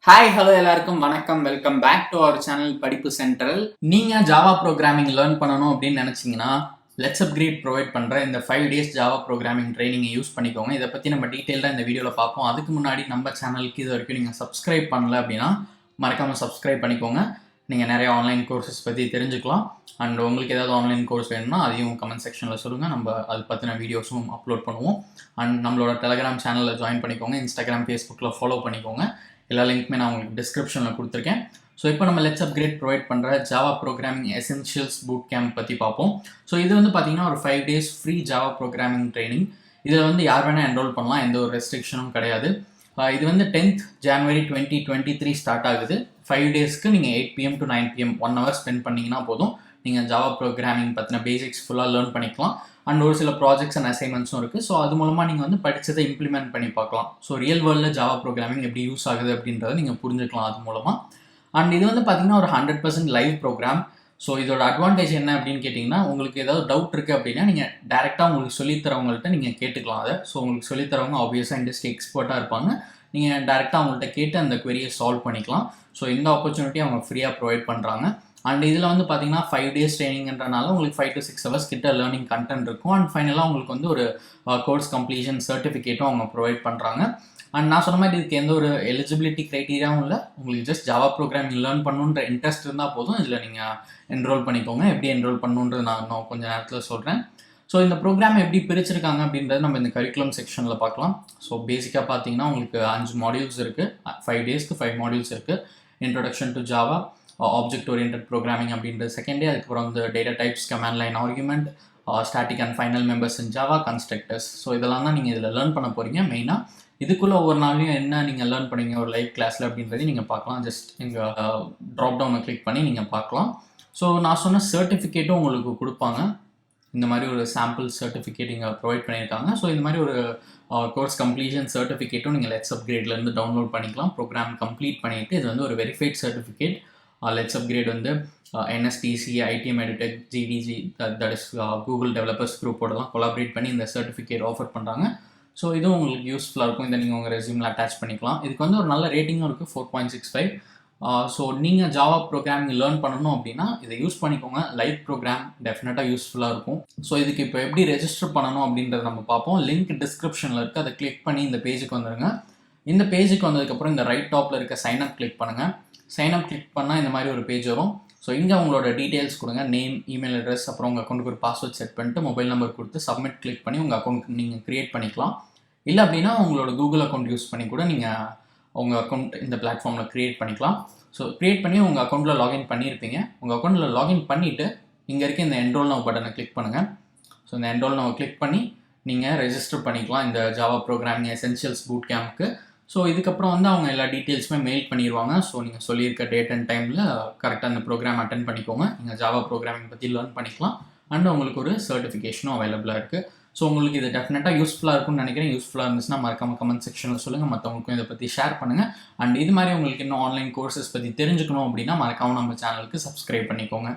Hi hello எல்லாருக்கும் வணக்கம். Welcome back to our channel Padippu Central. நீங்கள் ஜாவா ப்ரோக்ராமிங் லேர்ன் பண்ணணும் அப்படின்னு நினச்சிங்கன்னா LetsUpgrade ப்ரொவைட் பண்ணுற இந்த 5 days ஜாவா ப்ரோக்ராமிங் ட்ரைனிங்கை யூஸ் பண்ணிக்கோங்க. இதை பற்றி நம்ம டீட்டெயிலாக இந்த வீடியோவில் பார்ப்போம். அதுக்கு முன்னாடி நம்ம சேனலுக்கு இது வரைக்கும் நீங்கள் சப்ஸ்கிரைப் பண்ணல அப்படின்னா மறக்காமல் சப்ஸ்கிரைப் பண்ணிக்கோங்க. நீங்கள் நிறைய ஆன்லைன் கோர்சஸ் பற்றி தெரிஞ்சுக்கலாம். அண்ட் உங்களுக்கு ஏதாவது ஆன்லைன் கோர்ஸ் வேணும்னா அதையும் கமெண்ட் செக்ஷனில் சொல்லுங்கள். நம்ம அது பற்றின வீடியோஸும் அப்லோட் பண்ணுவோம். அண்ட் நம்மளோட டெலகிராம் சேனலில் ஜாயின் பண்ணிக்கோங்க. இன்ஸ்டாகிராம், ஃபேஸ்புக்கில் ஃபாலோ பண்ணிக்கோங்க. எல்லா லிங்க்குமே நான் உங்களுக்கு டிஸ்கிரிப்ஷனில் கொடுத்துருக்கேன். ஸோ இப்போ நம்ம LetsUpgrade ப்ரொவைட் பண்ணுற ஜாவா ப்ரோக்ராமிங் எசென்ஷியல்ஸ் பூட்கேம்ப் பற்றி பார்ப்போம். ஸோ இது பார்த்தீங்கன்னா ஒரு 5 days free Java programming training. இதில் யார் வேணால் என்ரோல் பண்ணலாம், எந்த ஒரு ரெஸ்ட்ரிக்ஷனும் கிடையாது. இது 10th January 2023 ஸ்டார்ட் ஆகுது. 5 daysக்கு நீங்கள் 8 PM to 9 PM 1 hour spend பண்ணிங்கன்னா போதும். நீங்கள் ஜாவா ப்ரோக்ராமிங் பற்றின பேசிக்ஸ் ஃபுல்லாக லேர்ன் பண்ணிக்கலாம். அண்ட் ஒரு சில ப்ராஜெக்ட்ஸ் அண்ட் அசைன்மெண்ட்ஸும் இருக்குது. ஸோ அது மூலமாக நீங்கள் படித்ததை இம்ப்ளிமெண்ட் பண்ணி பார்க்கலாம். ஸோ ரியல் வேர்ல்டில் ஜாவா ப்ரோக்ராமிங் எப்படி யூஸ் ஆகுது அப்படின்றத நீங்கள் புரிஞ்சுக்கலாம் அது மூலமாக. அண்ட் இது பார்த்தீங்கன்னா ஒரு 100% லைவ் ப்ரோக்ராம். ஸோ இதோட அட்வான்டேஜ் என்ன அப்படின்னு கேட்டிங்கன்னா, உங்களுக்கு ஏதாவது டவுட் இருக்குது அப்படின்னா நீங்கள் டேரெக்டாக உங்களுக்கு சொல்லித்தரவங்கள்ட்ட நீங்கள் கேட்டுக்கலாம் அதை. ஸோ உங்களுக்கு சொல்லித்தரவங்க ஆப்வியஸாக இண்டஸ்ட்ரி எக்ஸ்பர்ட்டாக இருப்பாங்க. நீங்கள் டேரெக்டாக அவங்கள்ட்ட கேட்டு அந்த குவரியை சால்வ் பண்ணிக்கலாம். ஸோ இந்த ஆப்பர்ச்சுனிட்டி அவங்க ஃப்ரீயாக ப்ரொவைட் பண்ணுறாங்க. அண்ட் இதில் பார்த்தீங்கன்னா 5 days ட்ரைனிங்ன்றனால உங்களுக்கு 5 to 6 hours கிட்ட லேர்னிங் கண்டென்ட் இருக்கும். அண்ட் ஃபைனலாக உங்களுக்கு ஒரு கோர்ஸ் கம்ப்ளீஷன் சர்டிஃபிகேட்டும் அவங்க ப்ரொவைட் பண்ணுறாங்க. அண்ட் நான் சொன்ன மாதிரி இதுக்கு எந்த ஒரு எலிஜிபிலிட்டி க்ரைட்டீரியாவும் இல்லை. உங்களுக்கு ஜஸ்ட் ஜாவா ப்ரோக்ராமிங் லேர்ன் பண்ணணுன்ற இன்ட்ரெஸ்ட் இருந்தால் போதும். இதில் நீங்கள் என்ரோல் பண்ணிக்கோங்க. எப்படி என்ரோல் பண்ணணுன்றது நான் இன்னும் கொஞ்சம் நேரத்தில் சொல்கிறேன். ஸோ இந்த ப்ரோக்ராம் எப்படி பிரிச்சிருக்காங்க அப்படின்றது நம்ம இந்த கரிக்குலம் செக்ஷனில் பார்க்கலாம். ஸோ பேசிக்காக பார்த்தீங்கன்னா உங்களுக்கு 5 modules இருக்குது. 5 daysக்கு 5 modules இருக்குது. Introduction to Java, object oriented programming அப்படின்றது செகண்ட் டே. அதுக்கப்புறம் data types, command line argument, static and final members in Java, constructors. So இதெல்லாம் தான் நீங்கள் இதில் லேர்ன் பண்ண போகிறீங்க. மெயினாக இதுக்குள்ளே ஒவ்வொரு நாளையும் என்ன நீங்கள் லேர்ன் பண்ணீங்க ஒரு லைவ் கிளாஸில் அப்படின்றதையும் நீங்கள் பார்க்கலாம். ஜஸ்ட் இங்கே ட்ராப் டவுனை கிளிக் பண்ணி நீங்கள் பார்க்கலாம். ஸோ நான் சொன்ன சர்டிஃபிகேட்டும் உங்களுக்கு கொடுப்பாங்க. இந்த மாதிரி ஒரு சாம்பிள் சர்டிஃபிகேட் இங்கே ப்ரொவைட் பண்ணியிருக்காங்க. ஸோ இந்த மாதிரி ஒரு கோர்ஸ் கம்ப்ளீஷன் சர்டிஃபிகேட்டும் நீங்கள் LetsUpgradeலேருந்து டவுன்லோட் பண்ணிக்கலாம். ப்ரோக்ராம் கம்ப்ளீட் பண்ணிவிட்டு இது ஒரு verified certificate. LetsUpgrade NSTC, ITM Edutech, GDG, that is Google Developers Group-ஓடலாம் கொலாபரேட் பண்ணி இந்த சர்டிஃபிகேட் ஆஃபர் பண்ணுறாங்க. ஸோ இதுவும் உங்களுக்கு யூஸ்ஃபுல்லாக இருக்கும். இதை நீங்கள் உங்கள் ரெஸ்யூமில் அட்டாச் பண்ணிக்கலாம். இதுக்கு ஒரு நல்ல ரேட்டிங்கும் இருக்குது, 4.65. ஸோ நீங்கள் ஜாவா ப்ரோக்ராமிங் லேர்ன் பண்ணணும் அப்படின்னா இதை யூஸ் பண்ணிக்கோங்க. லைவ் ப்ரோக்ராம் டெஃபினட்டாக யூஸ்ஃபுல்லாக இருக்கும். ஸோ இதுக்கு இப்போ எப்படி ரெஜிஸ்டர் பண்ணணும் அப்படின்றத நம்ம பார்ப்போம். லிங்க் டிஸ்கிரிப்ஷனில் இருக்குது. அதை கிளிக் பண்ணி இந்த பேஜுக்கு வந்துடுங்க. இந்த பேஜுக்கு வந்ததுக்கப்புறம் இந்த ரைட் டாப்பில் இருக்க சைன்அப் கிளிக் பண்ணுங்கள். சைன்அப் கிளிக் பண்ணால் இந்த மாதிரி ஒரு பேஜ் வரும். ஸோ இங்கே உங்களோட டீட்டெயில்ஸ் கொடுங்க. நேம், இமெயில் அட்ரஸ், அப்புறம் உங்கள் அக்கௌண்ட்டுக்கு ஒரு பாஸ்வேர்ட் செட் பண்ணிட்டு மொபைல் நம்பர் கொடுத்து சப்மிட் கிளிக் பண்ணி உங்கள் அக்கௌண்ட் நீங்கள் க்ரியேட் பண்ணிக்கலாம். இல்லை அப்படின்னா உங்களோட கூகுள் அக்கௌண்ட் யூஸ் பண்ணி கூட நீங்கள் உங்கள் அக்கௌண்ட் இந்த பிளாட்ஃபார்மில் க்ரியேட் பண்ணிக்கலாம். ஸோ க்ரியேட் பண்ணி உங்கள் அக்கௌண்ட்டில் லாகின் பண்ணியிருப்பீங்க. உங்கள் அக்கௌண்ட்டில் லாகின் பண்ணிவிட்டு இங்கே இருக்க இந்த என்ரோல் நவ் பட்டனை கிளிக் பண்ணுங்கள். ஸோ இந்த என்ரோல் நவ் கிளிக் பண்ணி நீங்கள் ரெஜிஸ்டர் பண்ணிக்கலாம் இந்த ஜாவா ப்ரோக்ராமிங் எசென்ஷியல்ஸ் பூட்கேம்ப்க்கு. ஸோ இதுக்கப்புறம் அவங்க எல்லா டீட்டெயில்ஸுமே மெயில் பண்ணிடுவாங்க. ஸோ நீங்கள் சொல்லியிருக்க டேட் அண்ட் டைமில் கரெக்டாக அந்த ப்ரோக்ராம் அட்டென்ட் பண்ணிக்கோங்க. நீங்கள் ஜாவா ப்ரோக்ராமிங் பற்றி லேர்ன் பண்ணிக்கலாம். அண்ட் உங்களுக்கு ஒரு சர்டிஃபிகேஷனும் அவைலபிளாக இருக்குது. ஸோ உங்களுக்கு இது டெஃபினட்டாக யூஸ்ஃபுல்லாக இருக்கும்னு நினைக்கிறேன். யூஸ்ஃபுல்லாக இருந்துச்சுன்னா மறக்காமல் கமெண்ட் செக்ஷனில் சொல்லுங்கள். மற்றவங்களுக்கும் இதை பற்றி ஷேர் பண்ணுங்கள். அண்ட் இது மாதிரி உங்களுக்கு இன்னும் ஆன்லைன் கோர்சஸ் பற்றி தெரிஞ்சுக்கணும் அப்படின்னா மறக்காமல் நம்ம சேனலுக்கு சப்ஸ்கிரைப் பண்ணிக்கோங்க.